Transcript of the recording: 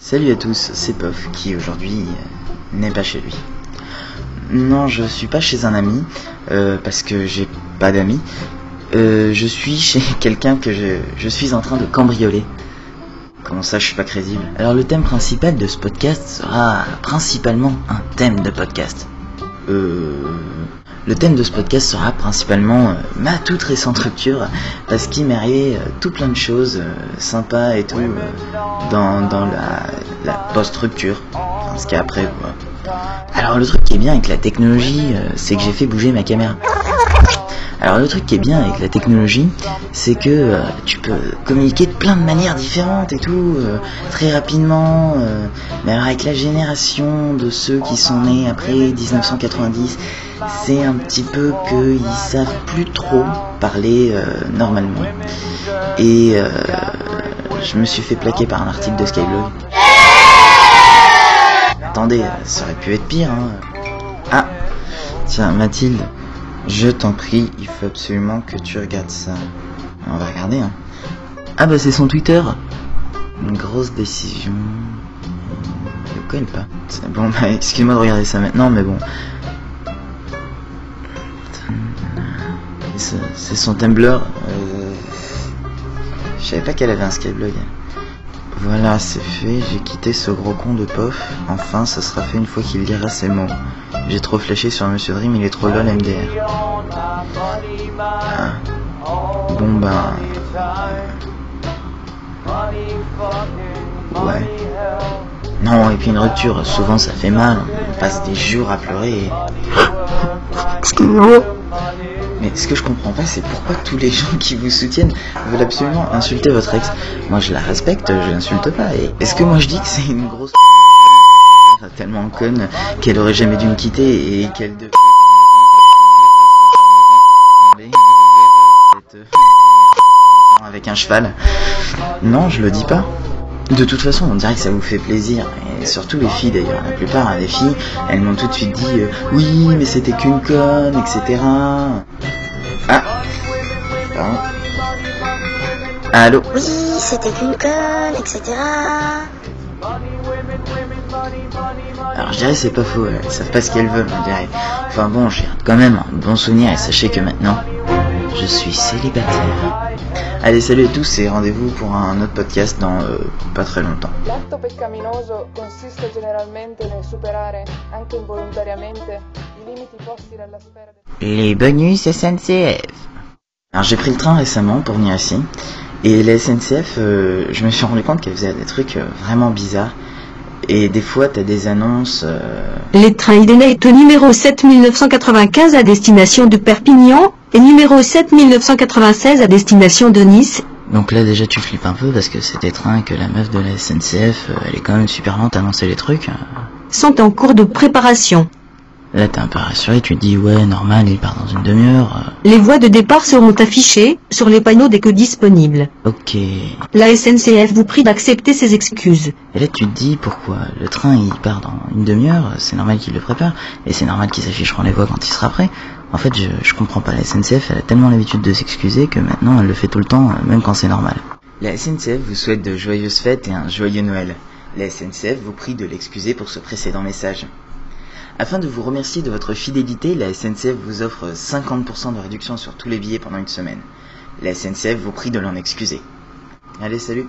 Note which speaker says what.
Speaker 1: Salut à tous, c'est Pof qui aujourd'hui n'est pas chez lui. Non, je suis pas chez un ami, parce que j'ai pas d'amis. Je suis chez quelqu'un que je suis en train de cambrioler. Comment ça, je suis pas crédible? Alors le thème principal de ce podcast sera principalement un thème de podcast. Le thème de ce podcast sera principalement ma toute récente rupture, parce qu'il m'est arrivé tout plein de choses sympas et tout dans la post-rupture, enfin, ce qu'il y a après quoi. Alors le truc qui est bien avec la technologie, c'est que j'ai fait bouger ma caméra. Alors le truc qui est bien avec la technologie, c'est que tu peux communiquer de plein de manières différentes et tout, très rapidement, mais alors avec la génération de ceux qui sont nés après 1990, c'est un petit peu qu'ils savent plus trop parler normalement. Et je me suis fait plaquer par un article de Skyblog. Attendez, ça aurait pu être pire, hein. Ah, tiens Mathilde, je t'en prie, il faut absolument que tu regardes ça. On va regarder, hein. Ah bah c'est son Twitter. Une grosse décision. Je le connais pas. Bon bah excuse-moi de regarder ça maintenant, mais bon. C'est son Tumblr. Je savais pas qu'elle avait un Skyblog. Voilà, c'est fait, j'ai quitté ce gros con de Pof. Enfin, ça sera fait une fois qu'il lira ces mots. J'ai trop flashé sur Monsieur Dream, il est trop lol MDR. Ah. Bon ben... Ouais. Non, et puis une rupture, souvent ça fait mal. On passe des jours à pleurer et... Excusez-moi. Mais ce que je comprends pas, c'est pourquoi tous les gens qui vous soutiennent veulent absolument insulter votre ex. Moi je la respecte, je l'insulte pas. Et est-ce que moi je dis que c'est une grosse tellement conne qu'elle aurait jamais dû me quitter et qu'elle devait avec un cheval? Non, je le dis pas. De toute façon, on dirait que ça vous fait plaisir, et surtout les filles d'ailleurs. La plupart des filles, elles m'ont tout de suite dit oui, mais c'était qu'une conne, etc. Ah, pardon. Allô.
Speaker 2: Oui, c'était qu'une conne, etc.
Speaker 1: Alors je dirais c'est pas faux, elles savent pas ce qu'elles veulent, on dirait. Enfin bon, je garde quand même un bon souvenir et sachez que maintenant, je suis célibataire. Allez, salut à tous et rendez-vous pour un autre podcast dans pas très longtemps.
Speaker 3: L'atto peccaminoso consiste generalmente nel superare, anche involontariamente, I limiti posti dalla sfera del...
Speaker 1: Les bonus SNCF. Alors j'ai pris le train récemment pour venir ici, et la SNCF, je me suis rendu compte qu'elle faisait des trucs vraiment bizarres. Et des fois, t'as des annonces...
Speaker 4: Les trains Idenait au numéro 7995 à destination de Perpignan et numéro 7996 à destination de Nice.
Speaker 1: Donc là, déjà, tu flippes un peu parce que c'est des trains que la meuf de la SNCF, elle est quand même super lente à annoncer les trucs.
Speaker 4: Sont en cours de préparation.
Speaker 1: Là, t'es un peu rassuré, tu te dis, ouais, normal, il part dans une demi-heure.
Speaker 4: Les voies de départ seront affichées sur les panneaux dès que disponibles.
Speaker 1: Ok.
Speaker 4: La SNCF vous prie d'accepter ces excuses.
Speaker 1: Et là, tu te dis, pourquoi? Le train, il part dans une demi-heure, c'est normal qu'il le prépare, et c'est normal qu'ils s'afficheront les voies quand il sera prêt. En fait, je comprends pas, la SNCF, elle a tellement l'habitude de s'excuser que maintenant, elle le fait tout le temps, même quand c'est normal. La SNCF vous souhaite de joyeuses fêtes et un joyeux Noël. La SNCF vous prie de l'excuser pour ce précédent message. Afin de vous remercier de votre fidélité, la SNCF vous offre 50% de réduction sur tous les billets pendant une semaine. La SNCF vous prie de l'en excuser. Allez, salut!